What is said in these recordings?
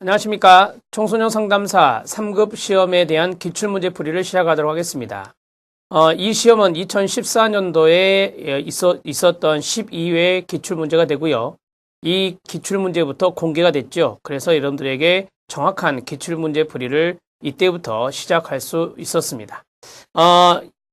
안녕하십니까. 청소년 상담사 3급 시험에 대한 기출문제 풀이를 시작하도록 하겠습니다. 이 시험은 2014년도에 있었던 12회 기출문제가 되고요. 이 기출문제부터 공개가 됐죠. 그래서 여러분들에게 정확한 기출문제 풀이를 이때부터 시작할 수 있었습니다.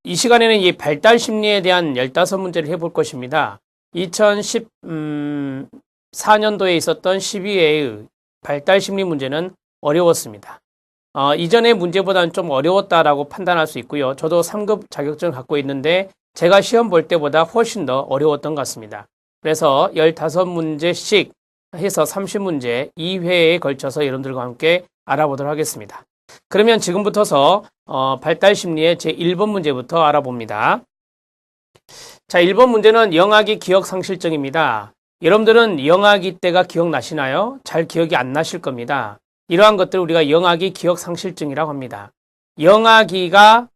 이 시간에는 이 발달 심리에 대한 15문제를 해볼 것입니다. 2014년도에 있었던 12회의 발달 심리 문제는 어려웠습니다. 이전의 문제보다는 좀 어려웠다라고 판단할 수 있고요. 저도 3급 자격증을 갖고 있는데 제가 시험 볼 때보다 훨씬 더 어려웠던 것 같습니다. 그래서 15문제씩 해서 30문제 2회에 걸쳐서 여러분들과 함께 알아보도록 하겠습니다. 그러면 지금부터서 발달 심리의 제1번 문제부터 알아봅니다. 자, 1번 문제는 영아기 기억 상실증입니다. 여러분들은 영아기 때가 기억나시나요? 잘 기억이 안 나실 겁니다. 이러한 것들을 우리가 영아기 기억 상실증이라고 합니다. 영아기가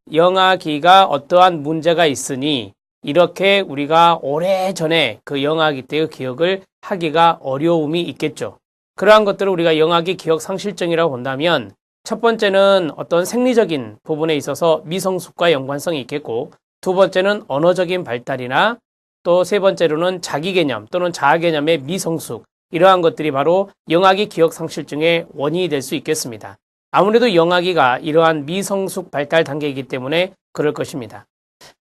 어떠한 문제가 있으니 이렇게 우리가 오래전에 그 영아기 때의 기억을 하기가 어려움이 있겠죠. 그러한 것들을 우리가 영아기 기억 상실증이라고 본다면 첫 번째는 어떤 생리적인 부분에 있어서 미성숙과 연관성이 있겠고, 두 번째는 언어적인 발달이나 또 세 번째로는 자기 개념 또는 자아 개념의 미성숙, 이러한 것들이 바로 영아기 기억 상실증의 원인이 될 수 있겠습니다. 아무래도 영아기가 이러한 미성숙 발달 단계이기 때문에 그럴 것입니다.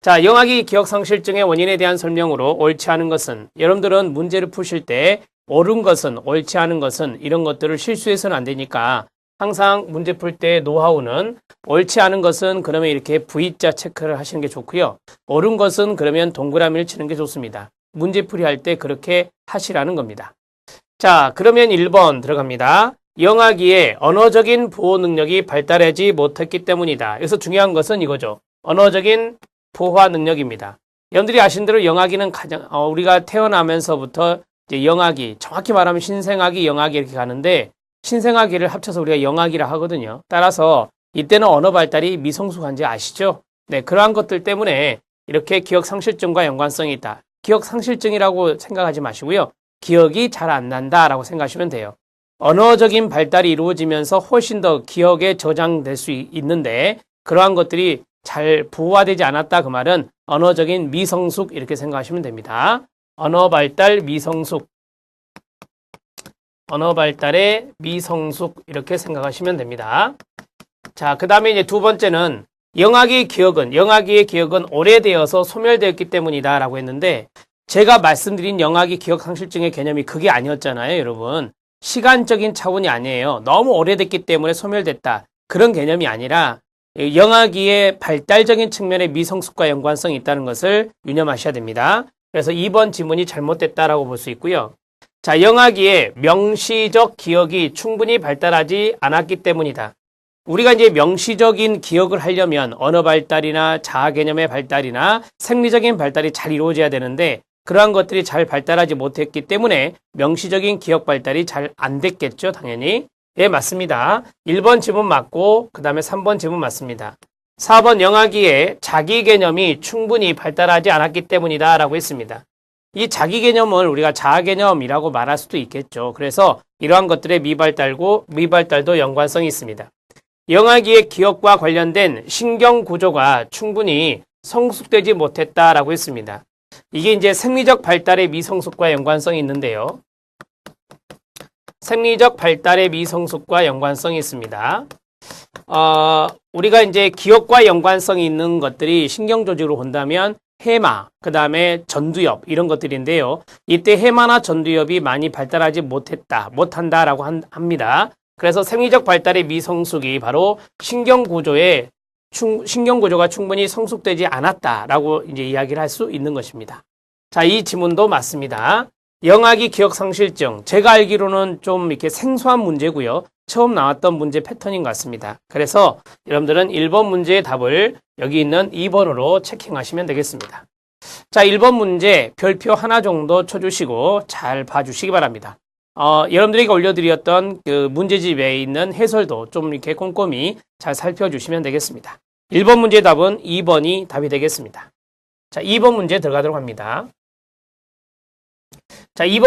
자, 영아기 기억 상실증의 원인에 대한 설명으로 옳지 않은 것은, 여러분들은 문제를 푸실 때 옳은 것은, 옳지 않은 것은 이런 것들을 실수해서는 안 되니까 항상 문제 풀 때 노하우는 옳지 않은 것은 그러면 이렇게 V자 체크를 하시는 게 좋고요. 옳은 것은 그러면 동그라미를 치는 게 좋습니다. 문제 풀이할 때 그렇게 하시라는 겁니다. 자, 그러면 1번 들어갑니다. 영아기에 언어적인 보호 능력이 발달하지 못했기 때문이다. 여기서 중요한 것은 이거죠. 언어적인 보호 능력입니다. 여러분들이 아신 대로 영아기는 가장 우리가 태어나면서부터 이제 영아기, 정확히 말하면 신생아기, 영아기 이렇게 가는데 신생아기를 합쳐서 우리가 영아기라 하거든요. 따라서 이때는 언어 발달이 미성숙한지 아시죠? 네, 그러한 것들 때문에 이렇게 기억 상실증과 연관성이 있다. 기억 상실증이라고 생각하지 마시고요. 기억이 잘 안 난다라고 생각하시면 돼요. 언어적인 발달이 이루어지면서 훨씬 더 기억에 저장될 수 있는데 그러한 것들이 잘 부화되지 않았다. 그 말은 언어적인 미성숙 이렇게 생각하시면 됩니다. 언어 발달 미성숙. 언어 발달의 미성숙 이렇게 생각하시면 됩니다. 자, 그 다음에 이제 두 번째는 영아기의 기억은 오래되어서 소멸되었기 때문이다 라고 했는데 제가 말씀드린 영아기 기억 상실증의 개념이 그게 아니었잖아요, 여러분. 시간적인 차원이 아니에요. 너무 오래됐기 때문에 소멸됐다. 그런 개념이 아니라 영아기의 발달적인 측면의 미성숙과 연관성이 있다는 것을 유념하셔야 됩니다. 그래서 2번 지문이 잘못됐다라고 볼 수 있고요. 자, 영아기에 명시적 기억이 충분히 발달하지 않았기 때문이다. 우리가 이제 명시적인 기억을 하려면 언어 발달이나 자아 개념의 발달이나 생리적인 발달이 잘 이루어져야 되는데 그러한 것들이 잘 발달하지 못했기 때문에 명시적인 기억 발달이 잘 안 됐겠죠, 당연히. 예, 맞습니다. 1번 지문 맞고 그 다음에 3번 지문 맞습니다. 4번 영아기에 자기 개념이 충분히 발달하지 않았기 때문이다 라고 했습니다. 이 자기 개념을 우리가 자아 개념이라고 말할 수도 있겠죠. 그래서 이러한 것들의 미발달도 연관성이 있습니다. 영아기의 기억과 관련된 신경 구조가 충분히 성숙되지 못했다라고 했습니다. 이게 이제 생리적 발달의 미성숙과 연관성이 있는데요. 생리적 발달의 미성숙과 연관성이 있습니다. 우리가 이제 기억과 연관성이 있는 것들이 신경 조직으로 본다면 해마, 그 다음에 전두엽 이런 것들인데요. 이때 해마나 전두엽이 많이 발달하지 못한다라고 합니다. 그래서 생리적 발달의 미성숙이 바로 신경구조가 충분히 성숙되지 않았다라고 이제 이야기를 할 수 있는 것입니다. 자, 이 지문도 맞습니다. 영아기 기억 상실증, 제가 알기로는 좀 이렇게 생소한 문제고요. 처음 나왔던 문제 패턴인 것 같습니다. 그래서 여러분들은 1번 문제의 답을 여기 있는 2번으로 체킹하시면 되겠습니다. 자, 1번 문제 별표 하나 정도 쳐주시고 잘 봐주시기 바랍니다. 여러분들에게 올려드렸던 그 문제집에 있는 해설도 좀 이렇게 꼼꼼히 잘 살펴주시면 되겠습니다. 1번 문제의 답은 2번이 답이 되겠습니다. 자, 2번 문제 들어가도록 합니다. 자, 2번